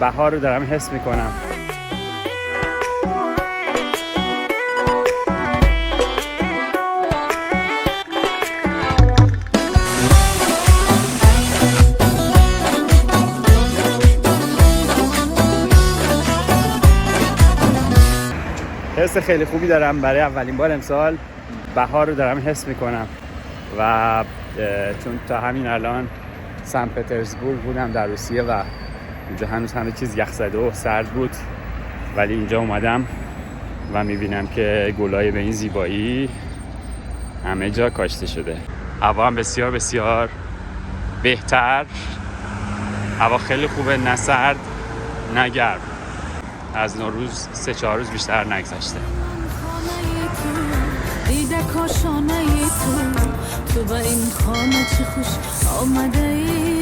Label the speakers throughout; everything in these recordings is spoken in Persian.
Speaker 1: بهار رو دارم حس میکنم. حس خیلی خوبی دارم برای اولین بار امسال بهار رو دارم حس میکنم و چون تا همین الان سن پترزبورگ بودم در روسیه و اینجا هنوز همه چیز یخزده و سرد بود، ولی اینجا اومدم و میبینم که گلای به این زیبایی همه جا کاشته شده. هوا هم بسیار بسیار بهتر، هوا خیلی خوبه، نه سرد نه گرم. از نوروز 3-4 روز بیشتر نگذشته. دیده کاشانه ای تو با این خانه چی خوش آمده ای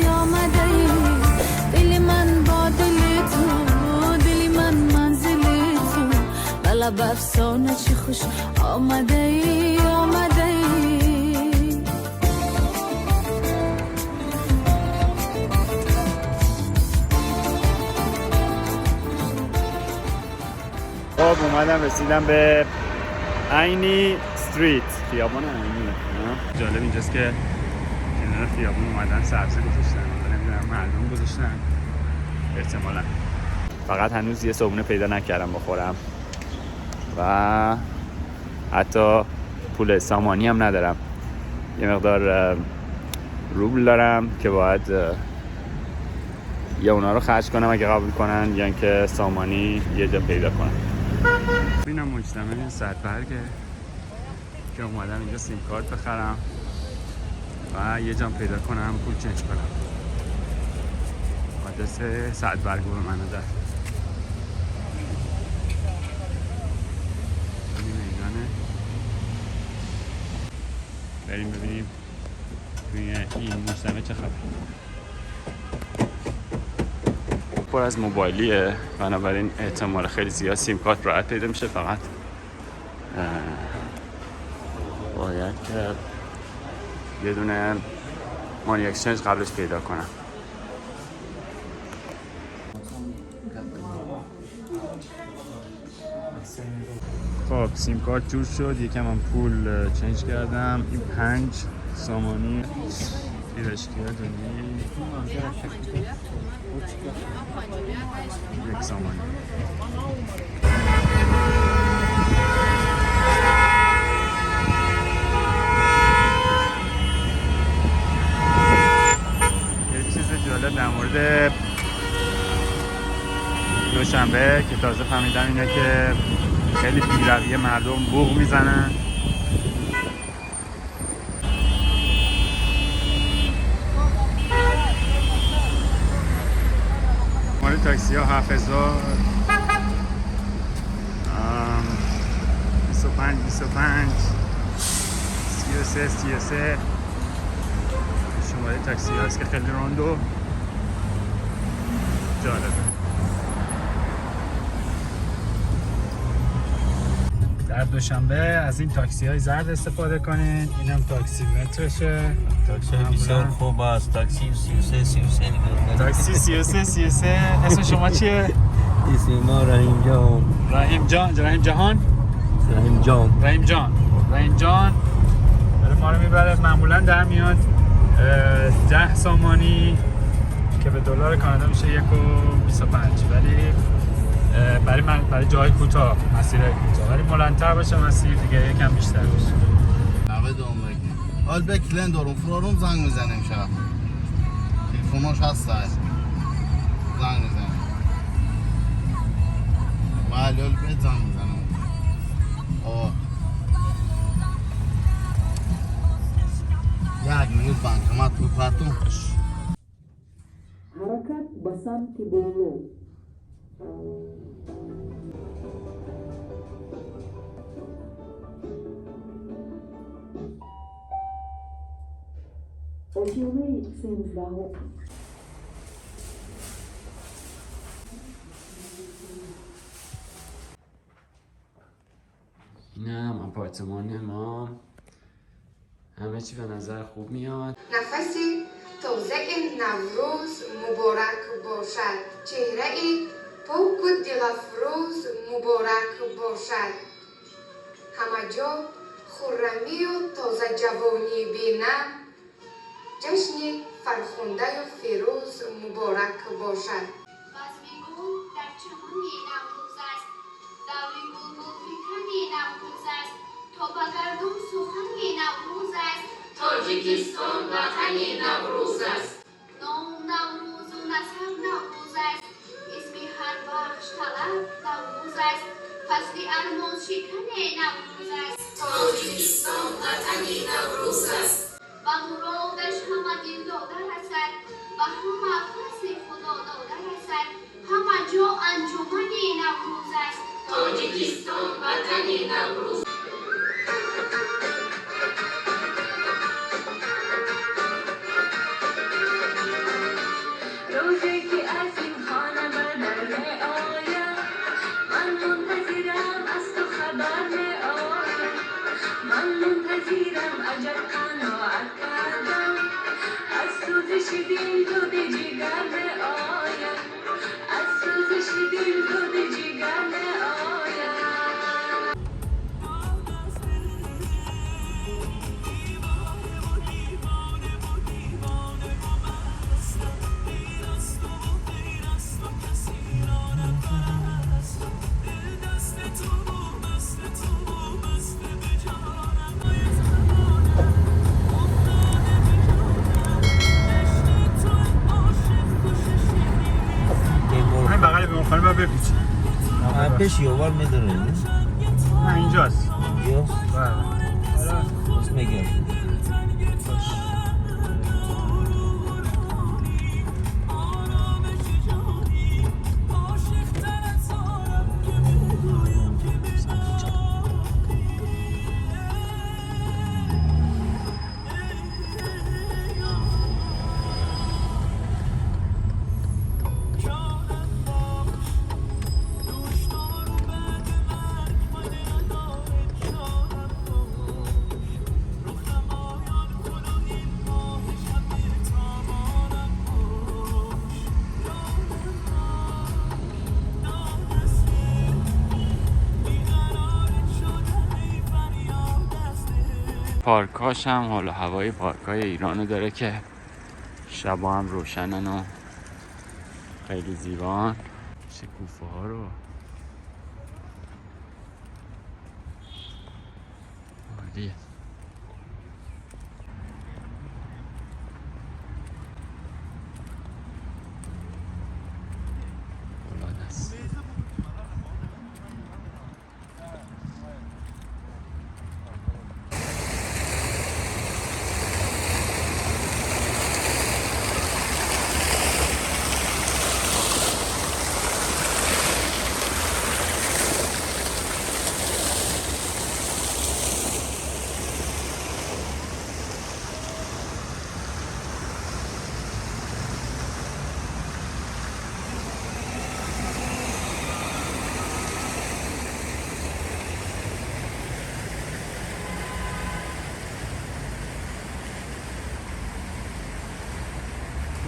Speaker 1: دلی من با دلی تو، دلی من منزل تو، بلب افسانه چی خوش آمده ای خب اومدم رسیدم به عینی استریت، خیابان عینی. جالب اینجاست که کنار خیابون اومدن سبزی گذاشتن، نمیدونم مردم گذاشتن احتمالا. فقط هنوز یه صبحونه پیدا نکردم بخورم و حتی پول سامانی هم ندارم. یه مقدار روبل دارم که باید یا اونا رو خرج کنم اگه قبول کنن یا اینکه سامانی یه جا پیدا کنم. اینم مجتمع سدبرگه که اومدم اینجا سیم کارت بخرم و یه جا پیدا کنم پول چنج کنم. آدرس سدبرگ رو به من داد. این میدانه بریم ببینیم توی این مجتمع چه خبره. پر از موبایلیه، بنابراین احتمال خیلی زیاد سیم کارت راحت پیدا میشه. فقط باید که یه دونه مانی اکسچنج قبلش پیدا کنم. خب سیم کارت جور شد، یکم هم پول چنج کردم. این 5 سامانی پیرشکیه دونی 1 سامانی. یه چیز جالب در مورد دوشنبه که تازه فهمیدم اینه که خیلی بی‌رویه مردم بوق میزنن. مورد تاکسی ها 7000 25 33 شماره تاکسی هاست که خیلی راندو جالبه. در دوشنبه از این تاکسی های زرد استفاده کنین. اینم تاکسی مترشه.
Speaker 2: تاکسی بسیار خوب است. تاکسی 33 دیگه.
Speaker 1: تاکسی 33 اسم شما چیه؟
Speaker 2: اسم ما رحیم
Speaker 1: جان داره ما رو میبره. معمولا در میاد 10 سامانی که به دلار کانادا میشه 1.25، ولی برای جای کوتاه، مسیر کوتاه، ولی بلندتر باشه مسیر دیگه یکم بیشتر باشه.
Speaker 3: نوه دومه حال به کلن دارم فرارم زنگ میزنیم شب تلفوناش هست زنگ میزنیم معلول به زنگ میزنم. یک minut bankomat بپرتم.
Speaker 4: حرکت به سمت بولو. اتومبیل 13
Speaker 1: اینم آپارتمان ما. همه چی به نظر خوب میاد.
Speaker 5: نفسی تازه نوروز مبارک باشد. چهره ای پاک و دلافروز مبارک باشد. همه جا خرمی و تازه جوانی بینم، جشن فرخنده و فیروز مبارک باشد.
Speaker 6: بزم گل در چمن نوروز است، دور بلبل فکن نوروز است، تا به گردون سخن نوروز است. تاجیکستان وطن نوروز است. نام نوروز و نسب نوروز است، اسم هر بخش طلب نوروز است، فصل ارمان شکن نوروز است. تاجیکستان وطن نوروز است. و مرادش همه دل داده رسد، و همه فصل خدا داده رسد، همه جا انجمن نوروز است. تاجیکستان وطن نوروز. روزی که از این خانه به در می آیم، من منتظرم از تو خبر می آیم. من منتظرم عجب قناعت کردم، از سوزش دل دود جگر می آیم، از سوزش دل دود جگر می آیم.
Speaker 1: همین بغل بیمار خانه باید بپیچی.
Speaker 2: پیش یوار میدونه
Speaker 1: نه اینجاست.
Speaker 2: اینجاست؟
Speaker 1: بله.
Speaker 2: اسم میگم
Speaker 1: پارکاش هم حال و هوای پارکای ایرانو داره که شبا هم روشنن و خیلی زیبان. شکوفه ها رو عالیه. العاده است.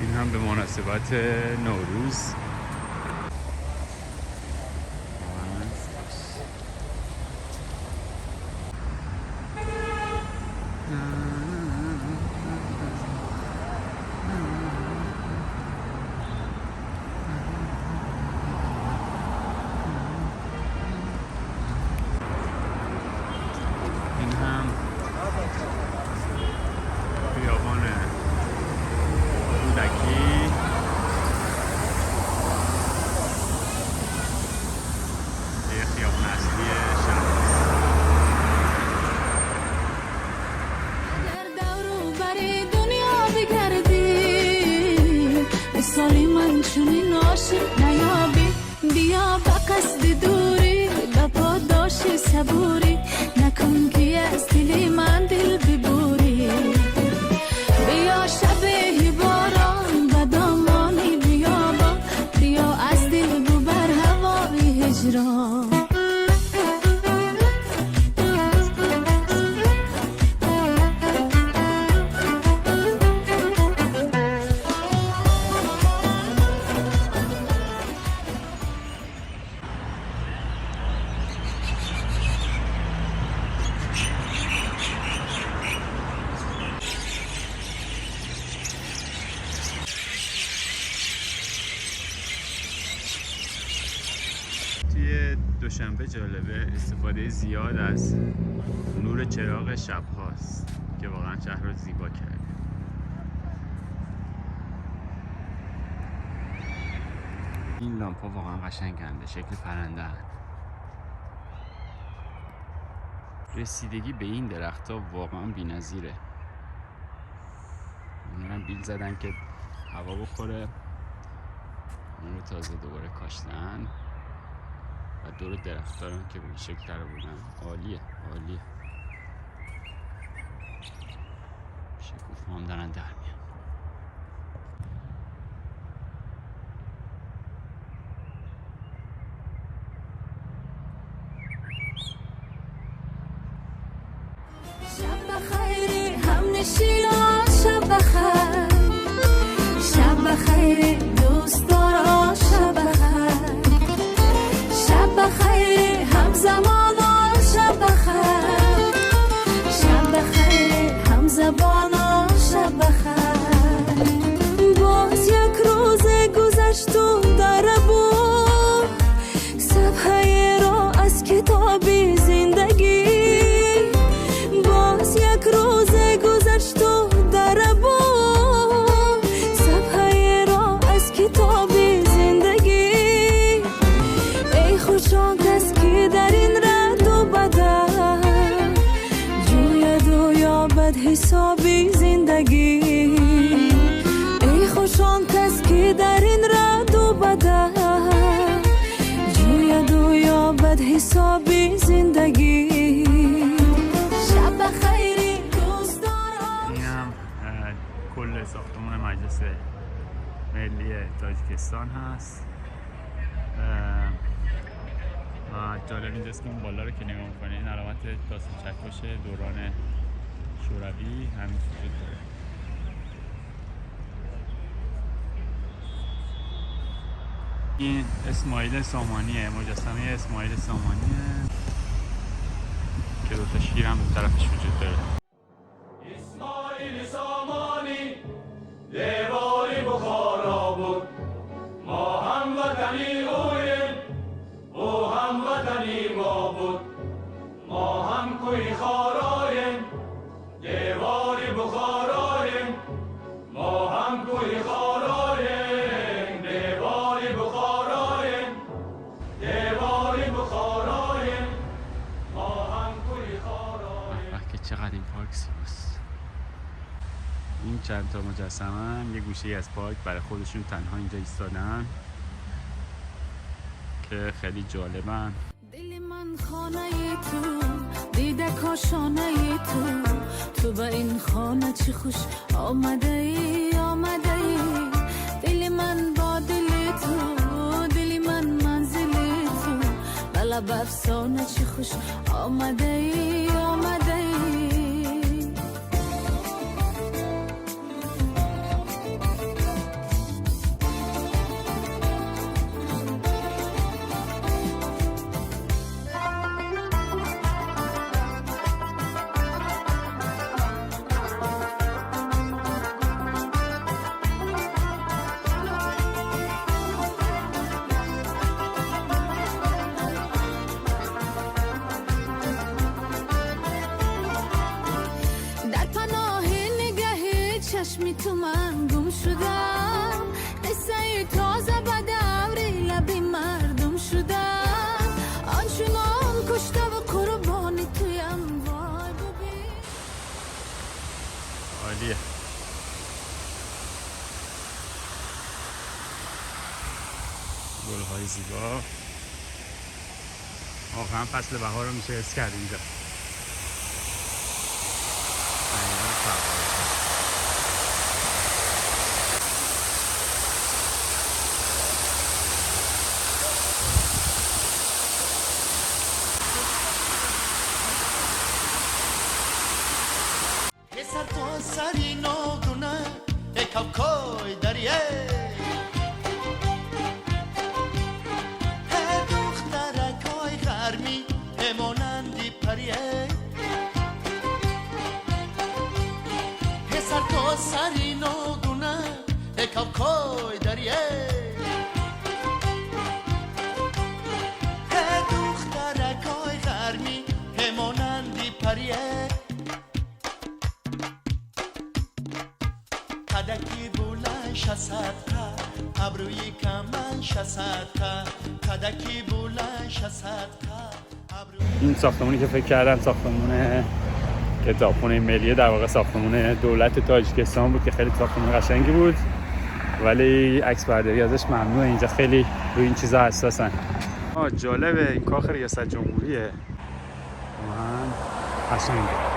Speaker 1: این هم به مناسبت نوروز. این هم بیابان کودکی. یه خیابان اصلی شهر.
Speaker 7: اگر دورو بری دنیا بگردی، مثالی من چونین عاشق نیابی، بیا با قصد دوری با پاداش صبوری، نکن که از دل من دل ببوری. بیا شب باران و دامانی بیابان، بیا از دل ببر هوای هجران.
Speaker 1: دوشنبه جالبه، استفاده زیاد از نور چراغ شب هاست که واقعا شهر رو زیبا کرده. این لامپ ها واقعا قشنگنده، شکل پرنده هست. رسیدگی به این درخت ها واقعا بی نظیره. اونم بیل زدن که هوا بخوره، اون رو تازه دوباره کاشتن و دور درخت دارن که به این شکل داره بودن. عالیه عالیه. شکوفا هم دارن در میان.
Speaker 7: شب بخیر همنشینا، شب بخیر، شب بخیر دوستارا، شب بخیر، شب بخیر همزمانا، شب بخیر، شب بخیر همزبانا، شب بخیر. باز یک روز گذشت و در بود صفحه را از کتابی زندگی. باز یک روز گذشت و در بود صفحه را از کتاب زندگی. ای خوشا کس که در این رد و بدل جوید و یابد حسابی زندگی. ای خوشان کس که در این رد و بدل جوید و یابد حسابی زندگی.
Speaker 1: کل ساختمان مجلس ملی تاجیکستان هست و جالب اینجاست که اون بالا رو که نگاه میکنین علامت تاسه چکش دوران شوروی همین وجود داره. این اسماعیل سامانیه، مجسمه اسماعیل سامانیه که دوتا شیر هم دو طرفش وجود داره.
Speaker 8: اسماعیل سامانی دیواری بخارا بود، ما هم وطنی اویم، او هم وطنی ما بود. ما هم کوی خارایم، دیواری بخارایم، ما هم کوی خارایم، دیواری بخارایم، دیواری بخارایم، ما هم کوی خارایم.
Speaker 1: که چقدر این پارک زیباست. این چند تا مجسمه یه گوشه از پارک برای خودشون تنها اینجا ایستادن که خیلی جالبن.
Speaker 7: دل من خانه تو دیده کاشانه تو به این خانه چی خوش آمده ای آمده ای. دل من با دل تو، دل من منزل تو، بلب افسانه چی خوش آمده ای آمده ای. چشمی تو من گم شدم، قصه تازه به دوری لبی مردم شدم. آنچنان کشته و قربانی تویم، وای ببین.
Speaker 1: عالیه. گل‌های زیبا. واقعا فصل بهار رو میشه حس کرد اینجا.
Speaker 9: سر تو سری نادونه کاکای دریه دخترکای غرمی مانندی پریه. سر تو سری نادونه کاکای دریه صدقه کدکی بولش صدقه
Speaker 1: این ساختمونی که فکر کردم ساختمون کتابخونه ملی، در واقع ساختمون دولت تاجیکستان بود که خیلی ساختمون قشنگی بود، ولی عکس برداری ازش ممنوعه. اینجا خیلی روی این چیزا حساسن. جالبه، این کاخ ریاست جمهوریه، من قشنگه.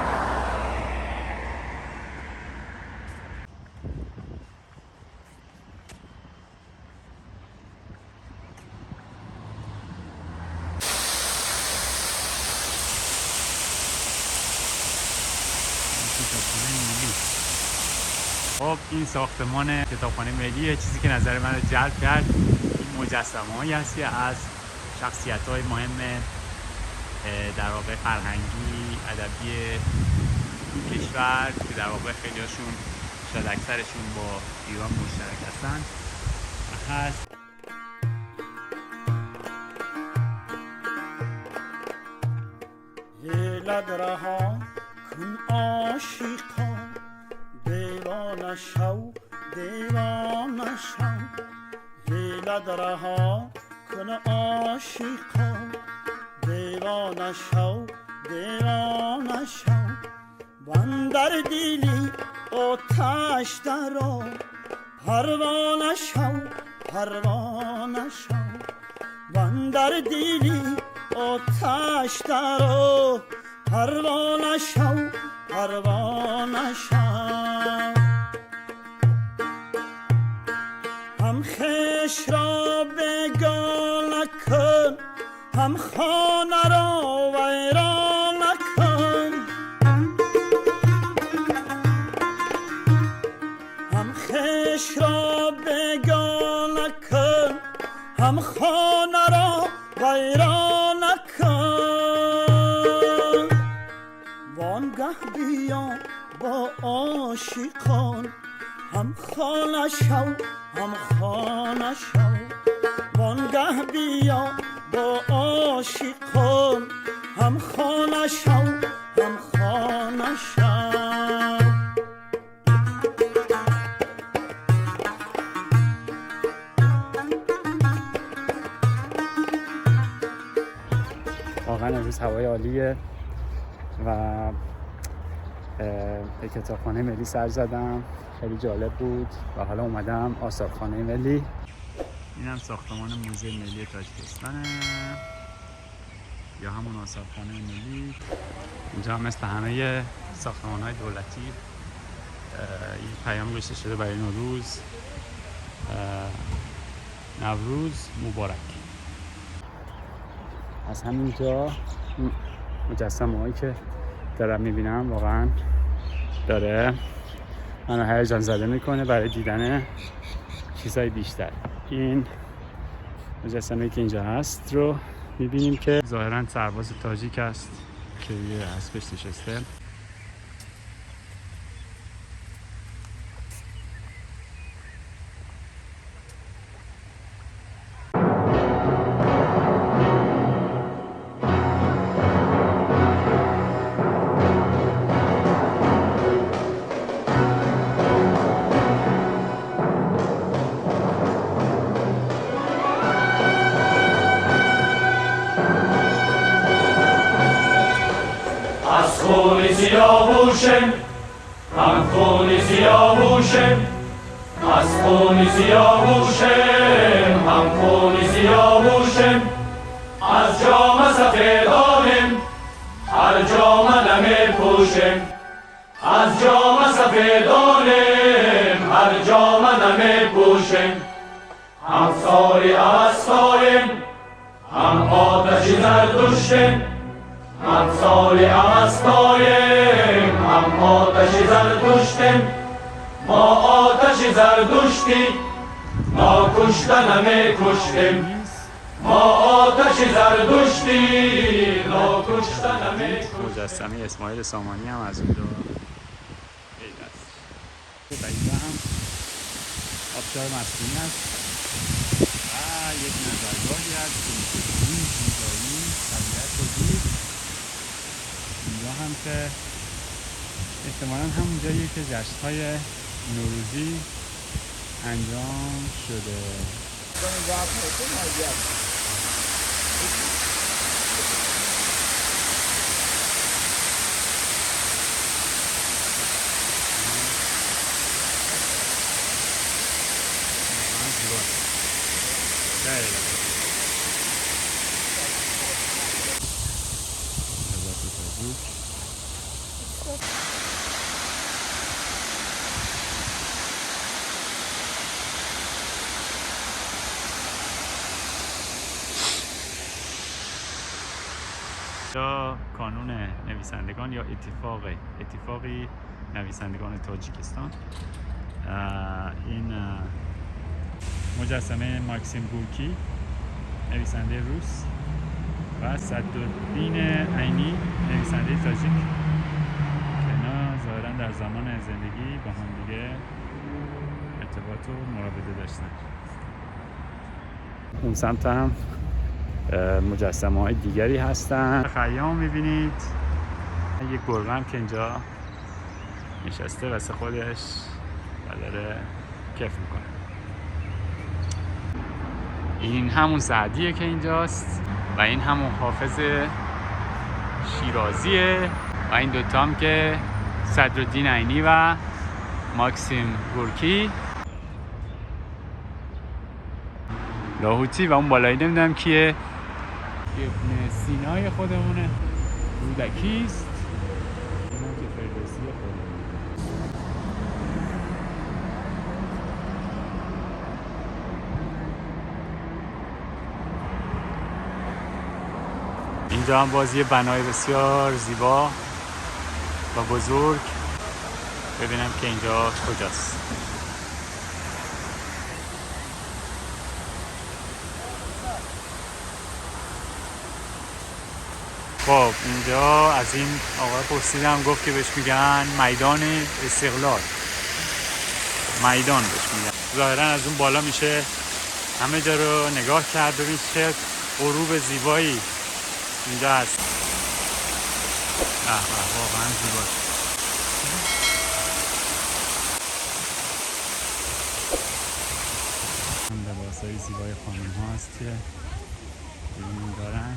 Speaker 1: خب این ساختمان کتابخانه ملیه. چیزی که نظر من رو جلب کرد این مجسمه‌هایی هست که از شخصیت‌های مهم در واقع فرهنگی، ادبی این کشور که در واقع خیلی‌هاشون شاید اکثرشون با ایران مشترک هستن هست.
Speaker 10: یلد رها کن عاشقا دیوانه شو دیوانه شو یلد رها کن عاشقا دیوانه شو دیوانه شو بندر دیلی آتش درا پروانه شو پروانه شو بندر دیلی آتش درا پروانه شو پروانه شو هم خویش را بگانه کن هم خانه را ویرانه کن هم خویش را بگانه کن هم خانه را ویرانه کن وانگه بیا با عاشقان هم خانه شو هم خانه شو وانگه بیا با عاشقان هم خانه شو هم خانه شو.
Speaker 1: واقعا امروز هوای عالیه و به کتابخانه ملی سر زدم، خیلی جالب بود و حالا اومدم آثارخانه ملی. اینم ساختمان موزه ملی تاجیکستانه یا همون آثارخانه ملی. اینجا هم مثل همه ساختمان‌های دولتی این پیام گذاشته شده برای نوروز مبارک. از همینجا مجسمه‌هایی که دارم میبینم واقعا داره منو هیجان زده میکنه برای دیدن چیزهای بیشتر. این مجسمه‌ای که اینجا هست رو میبینیم که ظاهراً سرباز تاجیک است که روی اسبش نشسته.
Speaker 8: خون سیاووشم هم خون سیاووشم از خون سیاووشم هم خون سیاووشم از جام سفیدانم هر جام نمی پوشم از جام سفیدانم هر جام نمی پوشم هم ساری اوستایم هم آتش زردشتم هم سالی اوستایم هم آتش زردشتیم ما آتش زردشتی ما کشته نمی کشتیم ما آتش زردشتی ما کشته نمی کشتیم.
Speaker 1: مجسمه اسماعیل سامانی هم از اونجا پیدا است. اینجا هم آبشار مصنوعی هست و یک نظرگاهی هست که این زیبایی طبیعت رو دید. اینجا هم که احتمالاً همون جاییه که جشن‌های نوروزی انجام شده. یا کانون نویسندگان یا اتفاقی نویسندگان تاجیکستان. این مجسمه ماکسیم گورکی نویسنده روس و صدرالدین عینی نویسنده تاجیک که اینا ظاهراً در زمان زندگی با هم دیگه ارتباط و مراوده داشتن. اون سمت هم مجسمه های دیگری هستن. خیام میبینید، یک گربه هم که اینجا نشسته واسه خودش و داره کیف میکنه. این همون سعدیه که اینجاست و این همون حافظ شیرازیه و این دوتا هم که صدرالدین عینی و ماکسیم گورکی. لاهوتی و اون بالایی نمیدونم کیه، ابن سینای خودمونه، رودکیست، اینم که فردوسی خودمونه. اینجا هم بازی بنای بسیار زیبا و بزرگ. ببینم که اینجا کجاست. خب اینجا از این آقا پرسیدم، گفت که بهش میگن میدان استقلال. میدان بهش میگن. ظاهرا از اون بالا میشه همه جا رو نگاه کرد. ببین چه غروب زیبایی اینجا هست. واقعا زیباست. این لباسای زیبای خانم ها هست که ببینیم دارن.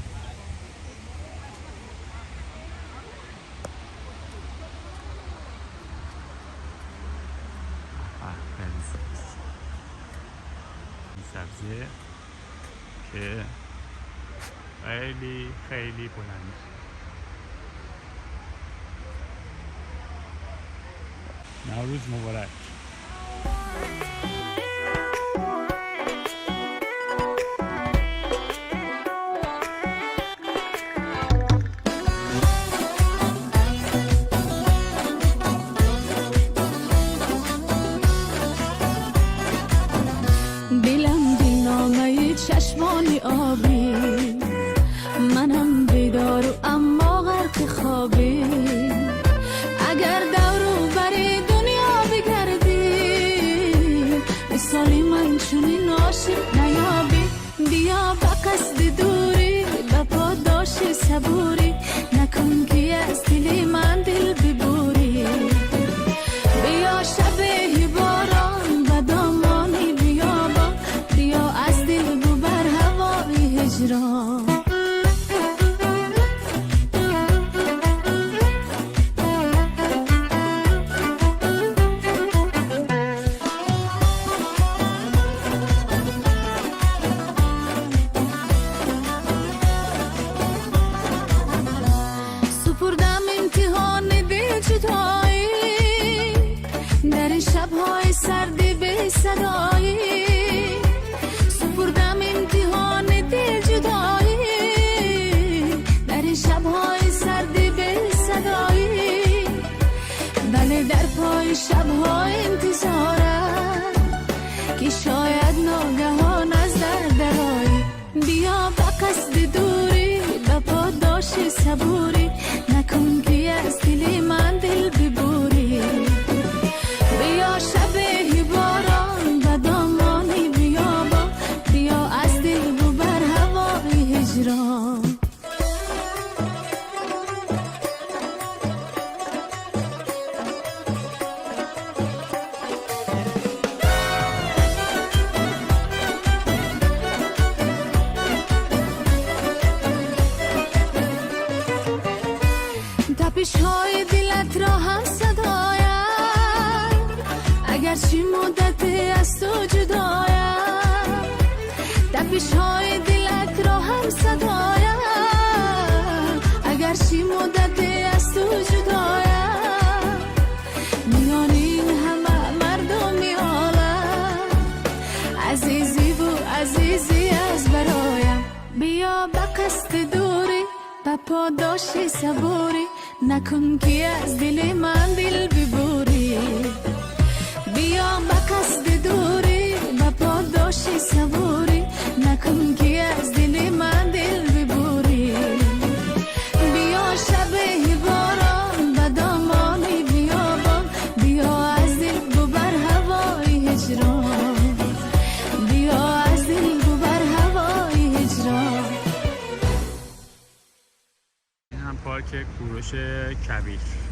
Speaker 1: سبزیه که خیلی خیلی بلند. نوروز مبارک.
Speaker 7: چشمانی آبی، منم بیدار و اما غرق خوابی. اگر دورو بری دنیا بگردی، مثالی من چونین عاشق نیابی. بیا با قصد دوری، با پاداش صبوری، نکن که از دل من دل ببوری. بیا شب باران و دامانی بیابان، بیا از دل ببر هوای هجران. سپردم امتحان دل جدایی، در این شب‌های سردی به صدایی. سپردم امتحان دل جدایی، در این شب‌های سردی به صدایی. بله در پای شب‌ها انتظارم که شاید ناگهان از در درایی. بیا با قصد دوری، با پاداش صبوری، نکن که از دل من دل ببوری. بیا شب باران و دامانی بیابان، بیا از دل ببر هوای هجران. تپش های دلت را هم صدایم اگرچه مدتی از تو جدایم تپش های دلت را هم صدایم اگرچه مدتی از تو جدایم میان این همه مردمی عالم عزیزی و عزیزی از برایم بیا به قصد دوری به پاداش صبوری نکن که از دل من دل ببوری بیا به قصد دوری به پاداش صبوری نکن که از دل من دل ببوری بیا شب باران به دامان بیابان بیا از دل ببر هوای هجران بیا از دل ببر هوای هجران.
Speaker 1: این هم پارک کوروش کبیر.